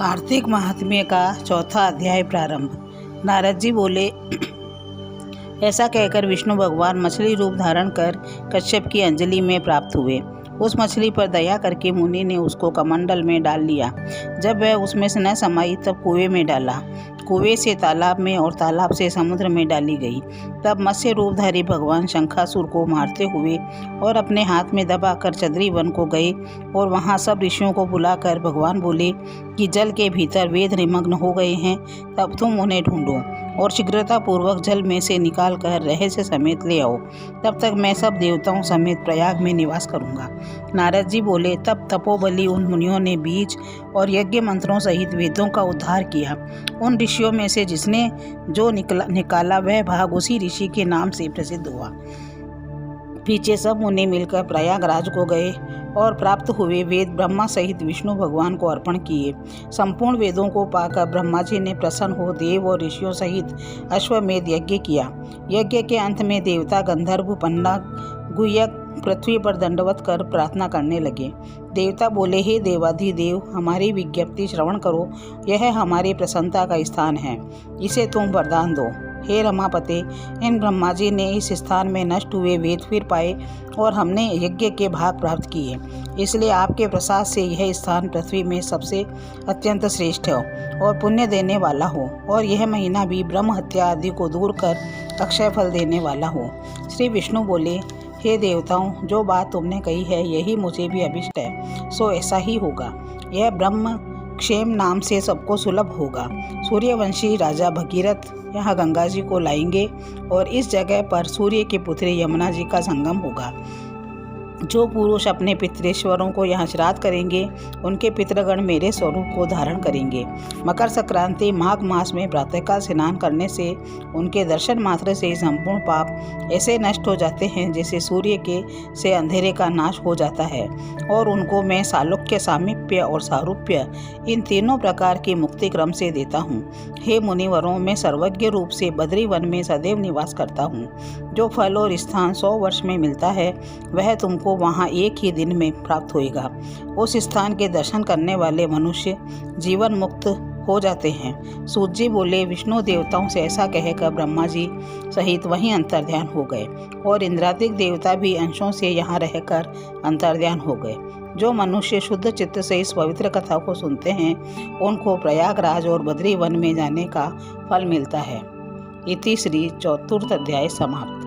कार्तिक महात्म्य का चौथा अध्याय प्रारंभ। नारद जी बोले, ऐसा कहकर विष्णु भगवान मछली रूप धारण कर कश्यप की अंजलि में प्राप्त हुए। उस मछली पर दया करके मुनि ने उसको कमंडल में डाल लिया। जब वह उसमें से न समाई तब कुएं में डाला, कुएं से तालाब में और तालाब से समुद्र में डाली गई। तब मत्स्य रूपधारी भगवान शंखासुर को मारते हुए और अपने हाथ में दबाकर चद्री वन को गए और वहां सब ऋषियों को बुलाकर भगवान बोले कि जल के भीतर वेद निमग्न हो गए हैं, तब तुम उन्हें ढूंढो और शीघ्रता पूर्वक जल में से निकाल कर रहस्य समेत ले आओ। तब तक मैं सब देवताओं समेत प्रयाग में निवास करूंगा। नारद जी बोले, तब तपोबली उन मुनियों ने बीज और यज्ञ मंत्रों सहित वेदों का उद्धार किया। उन ऋषियों में से जिसने जो निकाला वह भाग उसी ऋषि के नाम से प्रसिद्ध हुआ। पीछे सब मुनि मिलकर प्रयागराज को गए और प्राप्त हुए वेद ब्रह्मा सहित विष्णु भगवान को अर्पण किए। संपूर्ण वेदों को पाकर ब्रह्मा जी ने प्रसन्न हो देव और ऋषियों सहित अश्वमेध यज्ञ किया। यज्ञ के अंत में देवता गंधर्व पन्नाग गुह्यक पृथ्वी पर दंडवत कर प्रार्थना करने लगे। देवता बोले, हे देवाधिदेव, हमारी विज्ञप्ति श्रवण करो। यह हमारी प्रसन्नता का स्थान है, इसे तुम वरदान दो। हे रमापते, इन ब्रह्मा जी ने इस स्थान में नष्ट हुए वेद फिर पाए और हमने यज्ञ के भाग प्राप्त किए। इसलिए आपके प्रसाद से यह स्थान पृथ्वी में सबसे अत्यंत श्रेष्ठ हो और पुण्य देने वाला हो, और यह महीना भी ब्रह्म हत्या आदि को दूर कर अक्षय फल देने वाला हो। श्री विष्णु बोले, हे देवताओं, जो बात तुमने कही है यही मुझे भी अभिष्ट है, सो ऐसा ही होगा। यह ब्रह्म क्षेम नाम से सबको सुलभ होगा। सूर्यवंशी राजा भगीरथ यहाँ गंगा जी को लाएंगे और इस जगह पर सूर्य के पुत्री यमुना जी का संगम होगा। जो पुरुष अपने पितृश्वरों को यहाँ श्राद्ध करेंगे उनके पितृगण मेरे स्वरूप को धारण करेंगे। मकर संक्रांति माघ मास में प्रातःकाल स्नान करने से उनके दर्शन मात्र से संपूर्ण पाप ऐसे नष्ट हो जाते हैं जैसे सूर्य के से अंधेरे का नाश हो जाता है, और उनको मैं सालोक्य, सामीप्य और सारूप्य इन तीनों प्रकार की मुक्ति क्रम से देता हूँ। हे मुनिवरों, मैं सर्वज्ञ रूप से बद्री वन में सदैव निवास करता हूँ। जो फल और स्थान 100 वर्ष में मिलता है वह तुमको वहाँ एक ही दिन में प्राप्त होएगा। उस स्थान के दर्शन करने वाले मनुष्य जीवन मुक्त हो जाते हैं। सूत जी बोले, विष्णु देवताओं से ऐसा कहकर ब्रह्मा जी सहित वहीं अंतर्ध्यान हो गए और इंद्रादिक देवता भी अंशों से यहाँ रहकर अंतर्ध्यान हो गए। जो मनुष्य शुद्ध चित्त से इस पवित्र कथा को सुनते हैं उनको प्रयागराज और बद्री वन में जाने का फल मिलता है। इति श्री चतुर्थ अध्याय समाप्त।